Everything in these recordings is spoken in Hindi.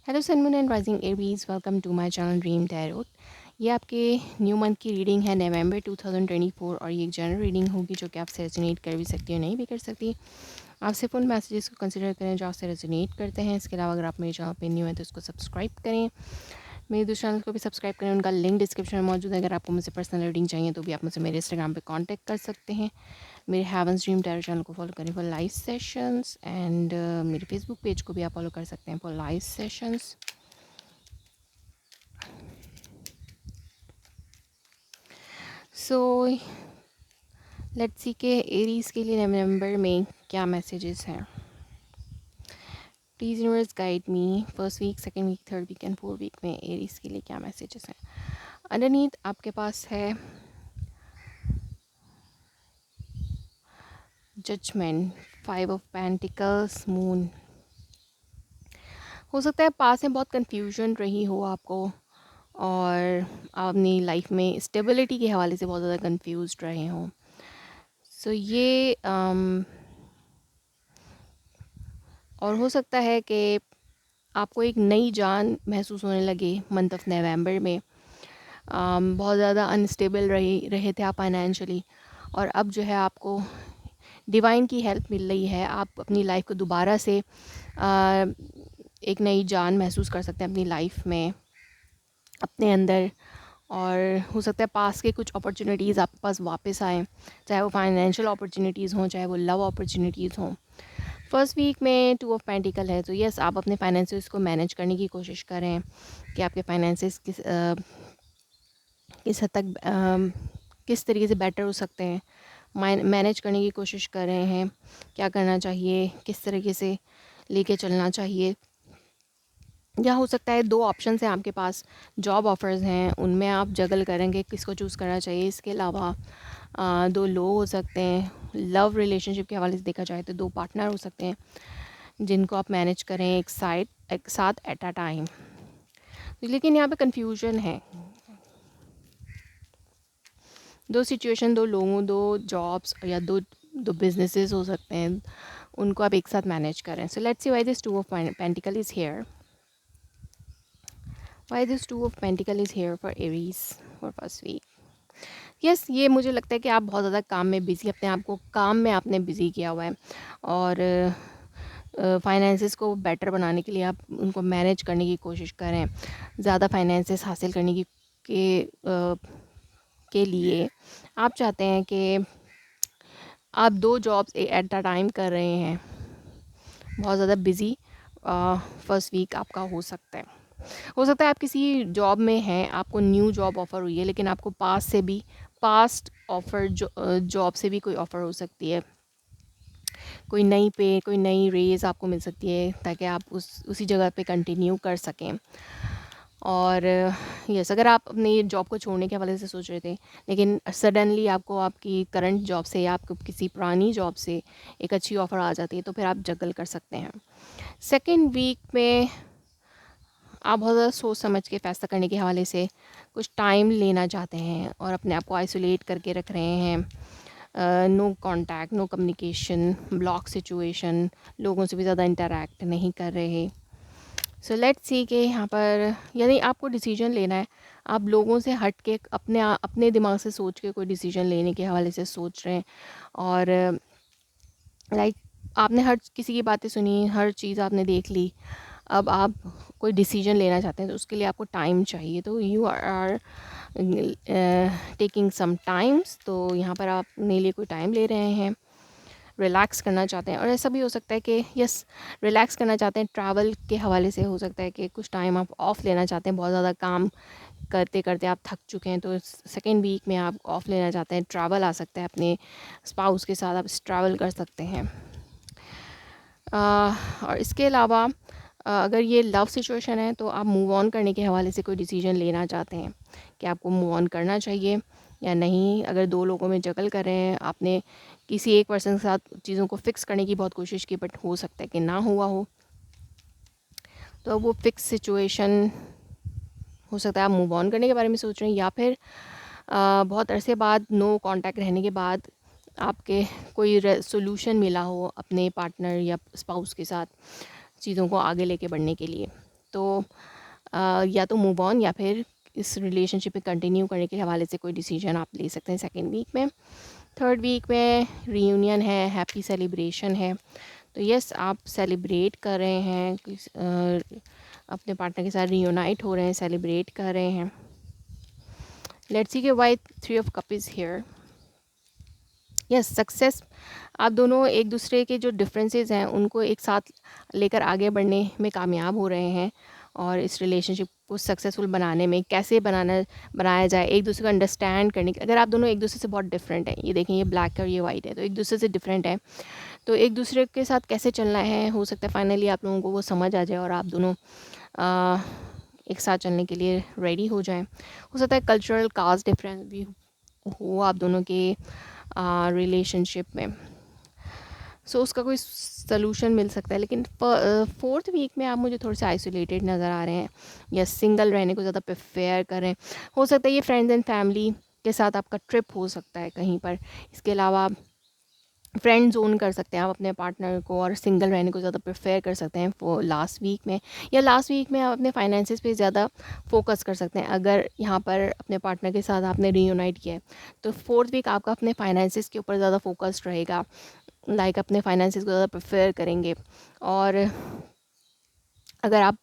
Hello sun moon and rising Aries, welcome to my channel dream tarot. ये आपके न्यू मंथ की रीडिंग है नवंबर 2024 और ये एक जनरल रीडिंग होगी जो कि आपसे रेजोनेट कर भी सकती है, नहीं भी कर सकती। आप सिर्फ उन मैसेजेस को कंसिडर करें जो आपसे रेजोनेट करते हैं। इसके अलावा अगर आप मेरे चैनल पे न्यू हैं तो इसको सब्सक्राइब करें, मेरे दूसरे चैनल को भी सब्सक्राइब करें। उनका लिंक डिस्क्रिप्शन में मौजूद है। अगर आपको मुझसे पर्सनल रीडिंग चाहिए तो भी आप मुझसे मेरे इंस्टाग्राम पे कांटेक्ट कर सकते हैं। मेरे हेवंस ड्रीम टैरो चैनल को फॉलो करें फॉर लाइव सेशंस एंड मेरे फेसबुक पेज को भी आप फॉलो कर सकते हैं for live sessions. So let's see के एरीज के लिए नवंबर में क्या मैसेजेस हैं। Please universe guide me first week, second week, third week and fourth week में एरीज के लिए क्या मैसेजेस हैं। अंडरनीथ आपके पास है judgement, five of pentacles, moon. हो सकता है पास में बहुत कंफ्यूजन रही हो आपको और आप अपनी लाइफ में स्टेबिलिटी के हवाले से बहुत ज़्यादा कंफ्यूज रहे हों। सो ये और हो सकता है कि आपको एक नई जान महसूस होने लगे मंथ ऑफ नवंबर में। बहुत ज़्यादा अनस्टेबल रहे थे आप फाइनेंशियली, और अब जो है आपको डिवाइन की हेल्प मिल रही है। आप अपनी लाइफ को दोबारा से एक नई जान महसूस कर सकते हैं अपनी लाइफ में, अपने अंदर। और हो सकता है पास के कुछ अपॉर्चुनिटीज़ आपके पास वापस आएँ, चाहे वो फाइनेंशियल अपॉर्चुनिटीज़ हों, चाहे वो लव अपॉर्चुनिटीज़ हों। फर्स्ट वीक में टू ऑफ पेंटिकल है, तो यस आप अपने फाइनेंसेस को मैनेज करने की कोशिश करें कि आपके फाइनेंसेस किस हद तक किस तरीके से बेटर हो सकते हैं। मैनेज करने की कोशिश कर रहे हैं, क्या करना चाहिए, किस तरीके से लेके चलना चाहिए। या हो सकता है दो ऑप्शन हैं आपके पास, जॉब ऑफ़र्स हैं, उनमें आप जगल करेंगे किसको चूज़ करना चाहिए। इसके अलावा दो लोग हो सकते हैं, लव रिलेशनशिप के हवाले से देखा जाए तो दो पार्टनर हो सकते हैं जिनको आप मैनेज करें एक साथ एट अ टाइम। लेकिन यहाँ पे कंफ्यूजन है, दो सिचुएशन, दो लोगों, दो जॉब्स या दो दो बिजनेसेस हो सकते हैं, उनको आप एक साथ मैनेज करें। So let's see why this two of pentacle is here, why this two of pentacle is here for Aries for first week. Yes, ये मुझे लगता है कि आप बहुत ज़्यादा काम में बिज़ी, अपने आप को काम में आपने बिज़ी किया हुआ है, और फाइनेंसेस को बेटर बनाने के लिए आप उनको मैनेज करने की कोशिश करें। ज़्यादा फाइनेंसेस हासिल करने के लिए आप चाहते हैं कि आप दो जॉब्स एट अ टाइम कर रहे हैं, बहुत ज़्यादा बिज़ी फर्स्ट वीक आपका हो सकता है। हो सकता है आप किसी जॉब में हैं, आपको न्यू जॉब ऑफ़र हुई है, लेकिन आपको पास्ट ऑफ़र जॉब से भी कोई ऑफ़र हो सकती है। कोई नई पे, कोई नई रेज़ आपको मिल सकती है ताकि आप उसी जगह पे कंटिन्यू कर सकें। और यस, अगर आप अपनी जॉब को छोड़ने के हवाले से सोच रहे थे, लेकिन सडनली आपको आपकी करंट जॉब से या आपको किसी पुरानी जॉब से एक अच्छी ऑफ़र आ जाती है, तो फिर आप जगल कर सकते हैं। सेकेंड वीक में आप बहुत ज़्यादा सोच समझ के फ़ैसला करने के हवाले से कुछ टाइम लेना चाहते हैं और अपने आप को आइसोलेट करके रख रहे हैं। No contact, no communication, block situation, लोगों से भी ज़्यादा इंटरेक्ट नहीं कर रहे। सो लेट्स सी कि यहाँ पर यानी आपको डिसीजन लेना है। आप लोगों से हट के अपने दिमाग से सोच के कोई डिसीजन लेने के हवाले से सोच रहे हैं। और लाइक आपने हर किसी की बातें सुनी, हर चीज़ आपने देख ली, अब आप कोई डिसीजन लेना चाहते हैं तो उसके लिए आपको टाइम चाहिए। तो you are taking some times, तो यहाँ पर आप अपने लिए कोई टाइम ले रहे हैं, रिलैक्स करना चाहते हैं। और ऐसा भी हो सकता है कि यस, रिलैक्स करना चाहते हैं, ट्रैवल के हवाले से हो सकता है कि कुछ टाइम आप ऑफ़ लेना चाहते हैं। बहुत ज़्यादा काम करते करते आप थक चुके हैं, तो सेकेंड वीक में आप ऑफ़ लेना चाहते हैं। ट्रैवल आ सकता है, अपने स्पाउस के साथ आप ट्रैवल कर सकते हैं। और इसके अलावा अगर ये लव सिचुएशन है तो आप मूव ऑन करने के हवाले से कोई डिसीजन लेना चाहते हैं कि आपको मूव ऑन करना चाहिए या नहीं। अगर दो लोगों में जगल कर रहे हैं, आपने किसी एक पर्सन के साथ चीज़ों को फिक्स करने की बहुत कोशिश की, बट हो सकता है कि ना हुआ हो, तो अब वो फिक्स सिचुएशन हो सकता है आप मूव ऑन करने के बारे में सोच रहे हैं, या फिर बहुत अरसे बाद नो कांटेक्ट रहने के बाद आपके कोई सोल्यूशन मिला हो अपने पार्टनर या स्पाउस के साथ चीज़ों को आगे लेके बढ़ने के लिए। तो या तो मूव ऑन या फिर इस रिलेशनशिप में कंटिन्यू करने के हवाले से कोई डिसीजन आप ले सकते हैं सेकेंड वीक में। थर्ड वीक में रीयूनियन है, हैप्पी सेलिब्रेशन है। तो यस, आप सेलिब्रेट कर रहे हैं, अपने पार्टनर के साथ रीयूनाइट हो रहे हैं, सेलिब्रेट कर रहे हैं। लेट्स सी के why 3 of cup is here. Yes, success. आप दोनों एक दूसरे के जो डिफरेंसेस हैं उनको एक साथ लेकर आगे बढ़ने में कामयाब हो रहे हैं, और इस रिलेशनशिप को सक्सेसफुल बनाने में कैसे बनाया जाए, एक दूसरे को अंडरस्टैंड करने के। अगर आप दोनों एक दूसरे से बहुत डिफरेंट हैं, ये देखें ये ब्लैक और ये वाइट है, तो एक दूसरे से डिफरेंट है, तो एक दूसरे के साथ कैसे चलना है, हो सकता है फाइनली आप लोगों को वो समझ आ जाए और आप दोनों एक साथ चलने के लिए रेडी हो जाएं। हो सकता है कल्चरल कास्ट डिफरेंस भी हो आप दोनों के रिलेशनशिप में, सो उसका कोई सलूशन मिल सकता है। लेकिन फोर्थ वीक में आप मुझे थोड़े से आइसोलेटेड नज़र आ रहे हैं, या सिंगल रहने को ज़्यादा प्रेफर करें। हो सकता है ये फ्रेंड्स एंड फैमिली के साथ आपका ट्रिप हो सकता है कहीं पर। इसके अलावा आप फ्रेंड जोन कर सकते हैं आप अपने पार्टनर को, और सिंगल रहने को ज़्यादा प्रेफर कर सकते हैं वो लास्ट वीक में। या लास्ट वीक में आप अपने फाइनेंसेस पे ज़्यादा फोकस कर सकते हैं। अगर यहाँ पर अपने पार्टनर के साथ आपने रीयूनाइट किया है, तो फोर्थ वीक आपका अपने फाइनेंसेस के ऊपर ज़्यादा फोकस्ड रहेगा, लाइक अपने फाइनेंसेस को ज़्यादा प्रेफर करेंगे। और अगर आप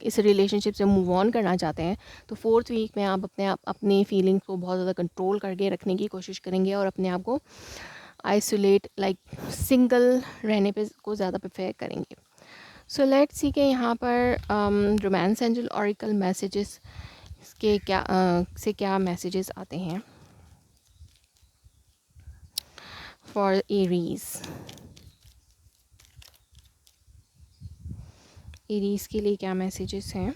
इस रिलेशनशिप से मूव ऑन करना चाहते हैं, तो फोर्थ वीक में आप अपनी फीलिंग्स को बहुत ज़्यादा कंट्रोल करके रखने की कोशिश करेंगे, और अपने आप को आइसोलेट लाइक सिंगल रहने पे को ज़्यादा प्रेफर करेंगे। सो लेट्स सी के यहाँ पर रोमांस एंजल ऑरिकल मैसेजेस के क्या मैसेजेस आते हैं फॉर एरीज के लिए क्या मैसेजेस हैं।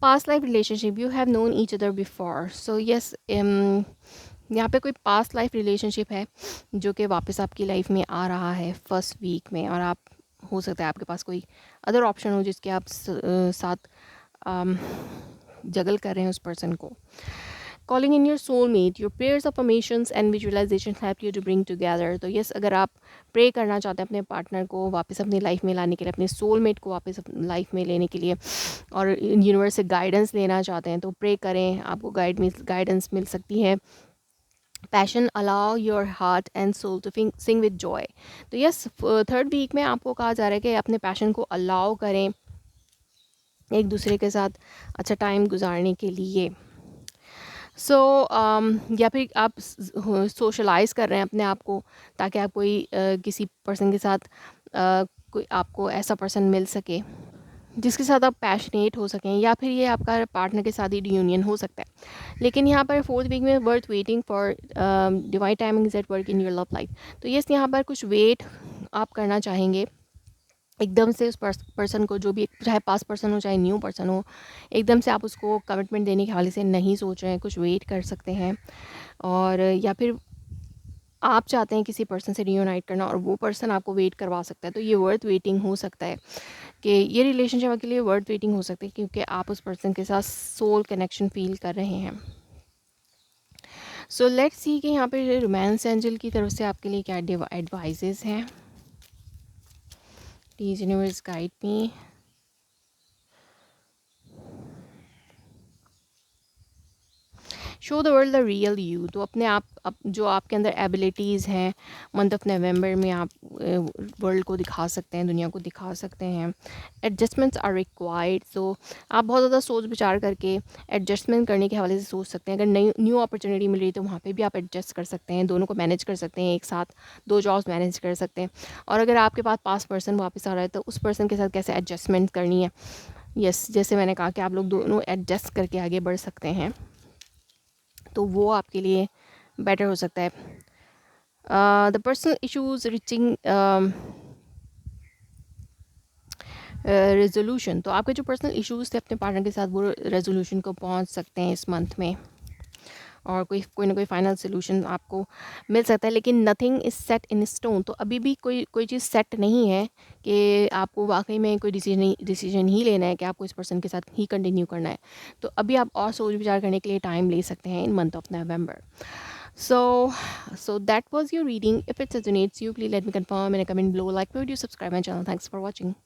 Past life relationship, you have known each other before. So yes, यहाँ पे कोई पास्ट लाइफ रिलेशनशिप है जो कि वापस आपकी लाइफ में आ रहा है फर्स्ट वीक में, और आप हो सकता है आपके पास कोई अदर ऑप्शन हो जिसके आप साथ जगल कर रहे हैं उस पर्सन को। Calling in your soulmate, your prayers affirmations and visualization help you to bring together. तो यस, अगर आप प्रे करना चाहते हैं अपने पार्टनर को वापस अपनी लाइफ में लाने के लिए, अपने सोलमेट को वापस अपनी लाइफ में लेने के लिए, और यूनिवर्स से गाइडेंस लेना चाहते हैं, तो प्रे करें, आपको गाइडेंस मिल सकती है। Passion, allow your heart and soul to sing with joy. तो यस, थर्ड वीक में आपको कहा जा रहा है कि अपने पैशन को अलाउ करें एक दूसरे के साथ अच्छा टाइम गुजारने के लिए। या फिर आप सोशलाइज कर रहे हैं अपने आप को, ताकि आप किसी पर्सन के साथ कोई आपको ऐसा पर्सन मिल सके जिसके साथ आप पैशनेट हो सकें, या फिर ये आपका पार्टनर के साथ ही रियूनियन हो सकता है। लेकिन यहाँ पर फोर्थ वीक में worth waiting for divine timing is at work in your love life. तो यस, यहाँ पर कुछ वेट आप करना चाहेंगे एकदम से उस पर्सन को, जो भी, चाहे पास्ट पर्सन हो चाहे न्यू पर्सन हो, एकदम से आप उसको कमिटमेंट देने के हवाले से नहीं सोच रहे हैं, कुछ वेट कर सकते हैं। और या फिर आप चाहते हैं किसी पर्सन से रियूनाइट करना और वो पर्सन आपको वेट करवा सकता है, तो ये वर्थ वेटिंग हो सकता है कि ये रिलेशनशिप के लिए वर्थ वेटिंग हो सकती है, क्योंकि आप उस पर्सन के साथ सोल कनेक्शन फील कर रहे हैं। सो लेट्स सी कि यहाँ पे रोमांस एंजल की तरफ से आपके लिए क्या एडवाइजेस हैं। Please universe guide me. Show the world the real you. तो अपने आप जो आपके अंदर एबिलिटीज़ हैं, मंथ ऑफ नवंबर में आप वर्ल्ड को दिखा सकते हैं, दुनिया को दिखा सकते हैं। Adjustments are required. तो आप बहुत ज़्यादा सोच विचार करके एडजस्टमेंट करने के हवाले से सोच सकते हैं। अगर नई न्यू अपॉर्चुनिटी मिल रही है तो वहाँ पे भी आप एडजस्ट कर सकते हैं, दोनों को मैनेज कर सकते हैं, एक साथ दो जॉब्स मैनेज कर सकते हैं। और अगर आपके पास पास्ट पर्सन वापस आ रहा है तो उस पर्सन के साथ कैसे एडजस्टमेंट करनी है। यस, जैसे मैंने कहा कि आप लोग दोनों एडजस्ट करके आगे बढ़ सकते हैं, तो वो आपके लिए बेटर हो सकता है। The personal issues reaching resolution. तो आपके जो पर्सनल इश्यूज थे अपने पार्टनर के साथ, वो रेजोल्यूशन को पहुंच सकते हैं इस मंथ में। और कोई ना कोई फाइनल सॉल्यूशन आपको मिल सकता है, लेकिन nothing is set in stone. तो अभी भी कोई चीज़ सेट नहीं है कि आपको वाक़ई में कोई डिसीजन ही लेना है कि आपको इस पर्सन के साथ ही कंटिन्यू करना है। तो अभी आप और सोच विचार करने के लिए टाइम ले सकते हैं इन month of November. So that was your reading. If it resonates you, please let me confirm in a comment below. Like my video, subscribe my channel. Thanks for watching.